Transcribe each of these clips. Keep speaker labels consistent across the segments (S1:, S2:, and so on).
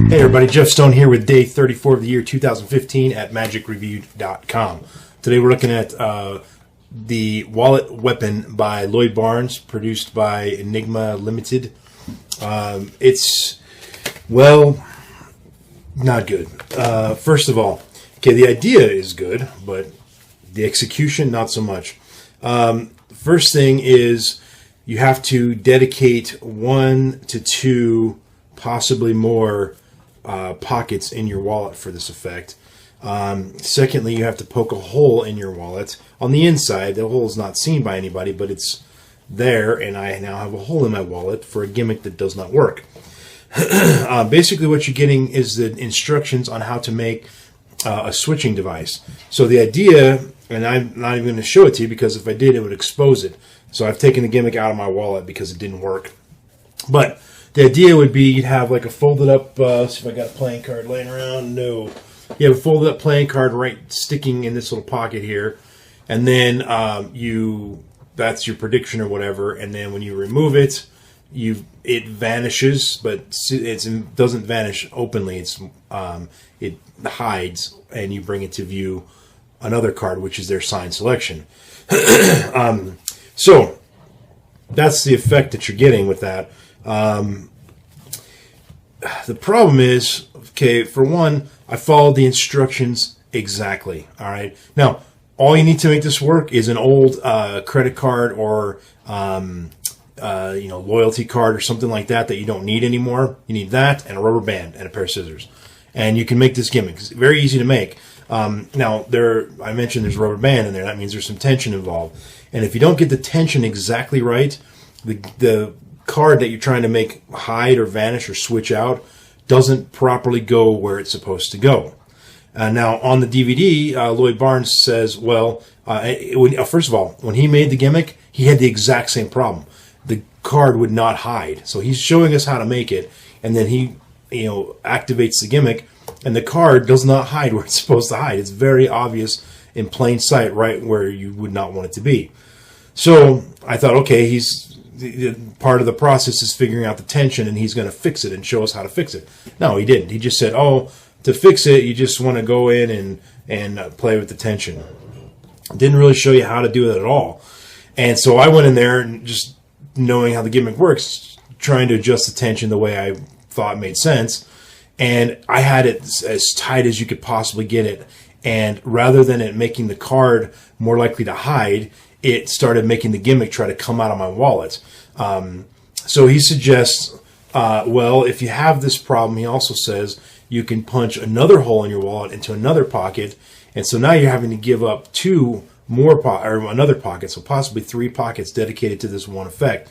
S1: Hey everybody, Jeff Stone here with day 34 of the year 2015 at magicreview.com. Today we're looking at the Wallet Weapon by Lloyd Barnes, produced by Enigma Limited. It's, well, not good. First of all, okay, the idea is good, but the execution, not so much. First thing is you have to dedicate 1 to 2, possibly more, pockets in your wallet for this effect. Secondly, you have to poke a hole in your wallet on the inside. The hole is not seen by anybody, but it's there, and I now have a hole in my wallet for a gimmick that does not work. Basically, what you're getting is the instructions on how to make a switching device. So the idea, and I'm not even going to show it to you because if I did, it would expose it. So I've taken the gimmick out of my wallet because it didn't work. But the idea would be you'd have like a folded up, see if I got a playing card laying around. No. You have a folded up playing card right sticking in this little pocket here. And then that's your prediction or whatever. And then when you remove it, it vanishes, but it doesn't vanish openly. It hides, and you bring it to view another card, which is their sign selection. So that's the effect that you're getting with that. The problem is, okay, for one, I followed the instructions exactly. All right. Now, all you need to make this work is an old credit card or loyalty card or something like that you don't need anymore. You need that and a rubber band and a pair of scissors, and you can make this gimmick. It's very easy to make. Now, I mentioned there's a rubber band in there. That means there's some tension involved, and if you don't get the tension exactly right, the card that you're trying to make hide or vanish or switch out doesn't properly go where it's supposed to go. Now, on the DVD, Lloyd Barnes says, well, first of all, when he made the gimmick, he had the exact same problem. The card would not hide. So he's showing us how to make it, and then he activates the gimmick, and the card does not hide where it's supposed to hide. It's very obvious in plain sight right where you would not want it to be. So I thought, okay, part of the process is figuring out the tension, and he's going to fix it and show us how to fix it. No, he didn't. He just said, oh, to fix it, you just want to go in and play with the tension. Didn't really show you how to do it at all. And so I went in there and just knowing how the gimmick works, trying to adjust the tension the way I thought made sense. And I had it as tight as you could possibly get it. And rather than it making the card more likely to hide, it started making the gimmick try to come out of my wallet. So he suggests, well, if you have this problem, he also says you can punch another hole in your wallet into another pocket. And so now you're having to give up 2 more another pocket, so possibly 3 pockets dedicated to this one effect.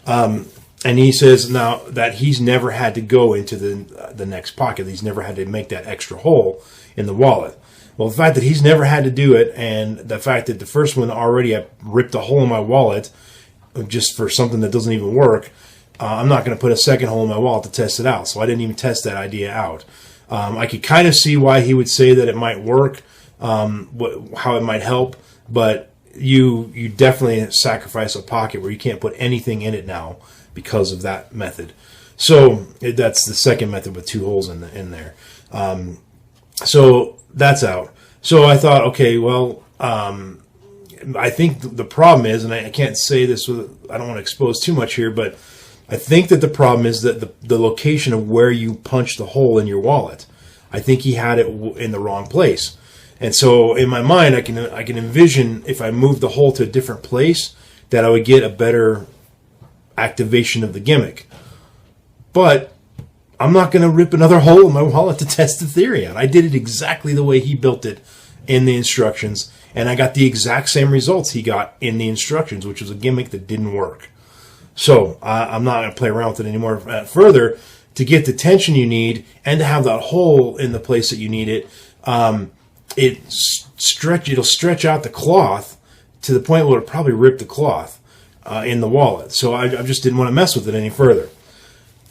S1: And he says now that he's never had to go into the next pocket. He's never had to make that extra hole in the wallet. Well, the fact that he's never had to do it, and the fact that the first one already I ripped a hole in my wallet just for something that doesn't even work, I'm not going to put a second hole in my wallet to test it out. So I didn't even test that idea out. I could kind of see why he would say that it might work, how it might help, but you definitely sacrifice a pocket where you can't put anything in it now because of that method. So that's the second method with 2 holes in there. So that's out. So I thought, okay, well, I think the problem is, and I can't say this I don't want to expose too much here, but I think that the problem is that the location of where you punch the hole in your wallet. I think he had it in the wrong place. And so in my mind, I can envision if I moved the hole to a different place that I would get a better activation of the gimmick. But I'm not going to rip another hole in my wallet to test the theory out. I did it exactly the way he built it in the instructions, and I got the exact same results he got in the instructions, which was a gimmick that didn't work. So I'm not going to play around with it anymore further. To get the tension you need and to have that hole in the place that you need it, it'll stretch out the cloth to the point where it'll probably rip the cloth in the wallet. So I just didn't want to mess with it any further.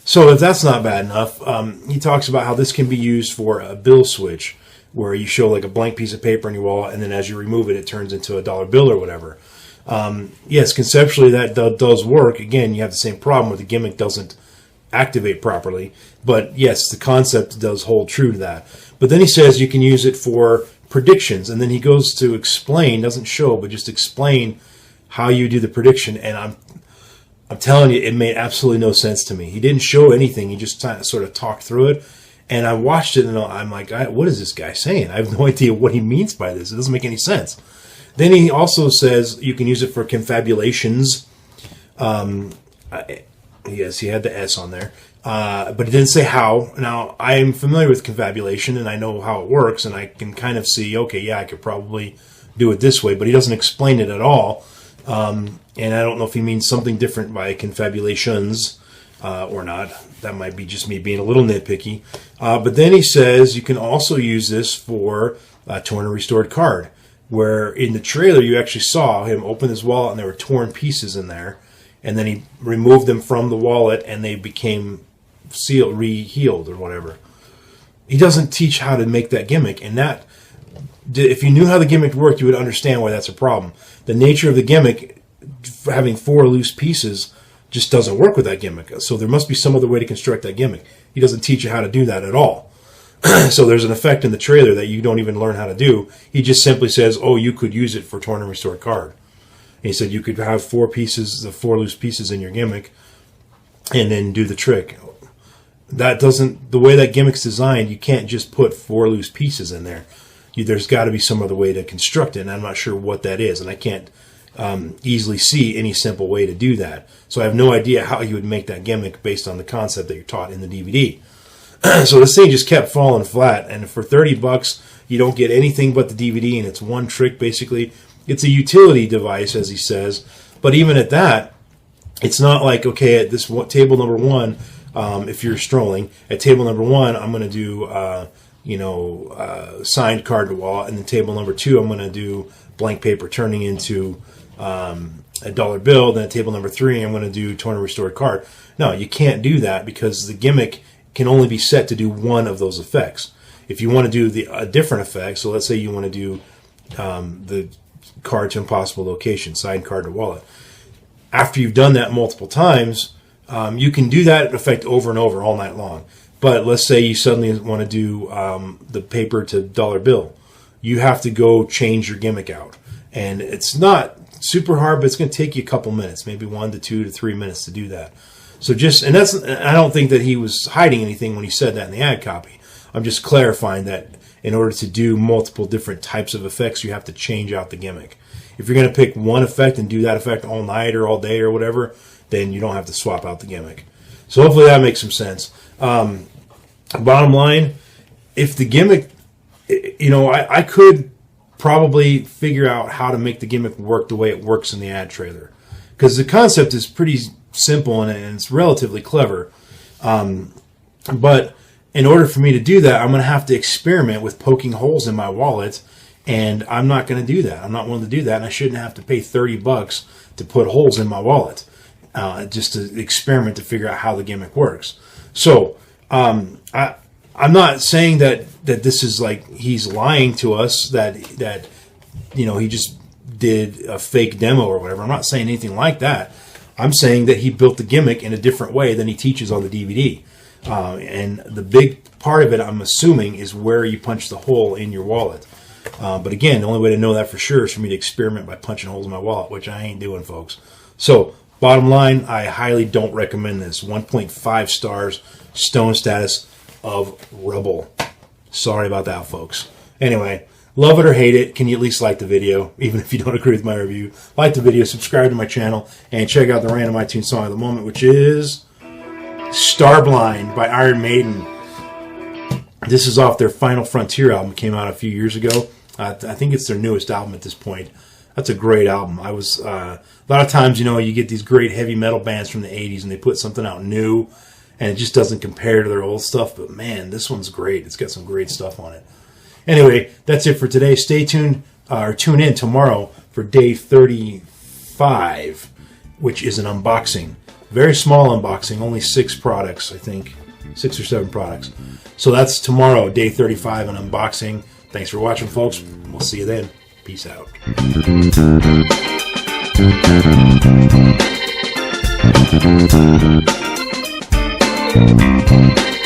S1: So if that's not bad enough, he talks about how this can be used for a bill switch, where you show like a blank piece of paper in your wallet, and then as you remove it, it turns into a dollar bill or whatever. Yes, conceptually that does work. Again, you have the same problem where the gimmick doesn't activate properly. But yes, the concept does hold true to that. But then he says you can use it for predictions, and then he goes to explain, doesn't show, but just explain how you do the prediction. And I'm telling you, it made absolutely no sense to me. He didn't show anything. He just sort of talked through it. And I watched it, and I'm like, what is this guy saying? I have no idea what he means by this. It doesn't make any sense. Then he also says you can use it for confabulations. Yes, he had the S on there. But he didn't say how. Now, I am familiar with confabulation, and I know how it works, and I can kind of see, okay, yeah, I could probably do it this way. But he doesn't explain it at all. And I don't know if he means something different by confabulations or not. That might be just me being a little nitpicky. But then he says you can also use this for a torn and restored card, where in the trailer you actually saw him open his wallet and there were torn pieces in there, and then he removed them from the wallet and they became sealed, re-healed or whatever. He doesn't teach how to make that gimmick, and that, if you knew how the gimmick worked, you would understand why that's a problem. The nature of the gimmick, having 4 loose pieces, just doesn't work with that gimmick. So there must be some other way to construct that gimmick. He doesn't teach you how to do that at all. So there's an effect in the trailer that you don't even learn how to do. He just simply says, oh, you could use it for torn and restored card. And he said you could have 4 pieces, the 4 loose pieces in your gimmick, and then do the trick. That doesn't, the way that gimmick's designed, you can't just put 4 loose pieces in there. There's got to be some other way to construct it, and I'm not sure what that is, and I can't easily see any simple way to do that. So I have no idea how you would make that gimmick based on the concept that you're taught in the DVD. So this thing just kept falling flat, and for $30 you don't get anything but the DVD, and it's one trick basically. It's a utility device, as he says, but even at that, it's not like, okay, at this table number 1, if you're strolling, at table number 1 I'm going to do signed card to wallet, and then table number 2 I'm going to do blank paper turning into a dollar bill. Then at table number 3 I'm going to do torn and restored card. No, you can't do that because the gimmick can only be set to do one of those effects. If you want to do a different effect, so let's say you want to do the card to impossible location, signed card to wallet. After you've done that multiple times, you can do that effect over and over all night long. But let's say you suddenly want to do the paper to dollar bill. You have to go change your gimmick out. And it's not super hard, but it's going to take you a couple minutes, maybe 1 to 2 to 3 minutes to do that. So I don't think that he was hiding anything when he said that in the ad copy. I'm just clarifying that in order to do multiple different types of effects, you have to change out the gimmick. If you're going to pick one effect and do that effect all night or all day or whatever, then you don't have to swap out the gimmick. So hopefully that makes some sense. Bottom line, if the gimmick, I could probably figure out how to make the gimmick work the way it works in the ad trailer, because the concept is pretty simple and it's relatively clever. But in order for me to do that, I'm going to have to experiment with poking holes in my wallet, and I'm not going to do that. I'm not willing to do that, and I shouldn't have to pay $30 to put holes in my wallet just to experiment to figure out how the gimmick works. So I'm not saying that this is like he's lying to us, that he just did a fake demo or whatever. I'm not saying anything like that. I'm saying that he built the gimmick in a different way than he teaches on the DVD. And the big part of it, I'm assuming, is where you punch the hole in your wallet. But again, the only way to know that for sure is for me to experiment by punching holes in my wallet, which I ain't doing, folks. So, bottom line, I highly don't recommend this. 1.5 stars, stone status of rubble. Sorry about that, folks. Anyway, love it or hate it, can you at least like the video, even if you don't agree with my review? Like the video, subscribe to my channel, and check out the random iTunes song of the moment, which is Starblind by Iron Maiden. This is off their Final Frontier album. It came out a few years ago. I think it's their newest album at this point. That's a great album. I was a lot of times, you get these great heavy metal bands from the 80s and they put something out new and it just doesn't compare to their old stuff. But man, this one's great. It's got some great stuff on it. Anyway, that's it for today. Stay tuned or tune in tomorrow for day 35, which is an unboxing. Very small unboxing, only 6 products, I think. 6 or 7 products. So that's tomorrow, day 35, an unboxing. Thanks for watching, folks. We'll see you then. Peace out.
S2: Thank you.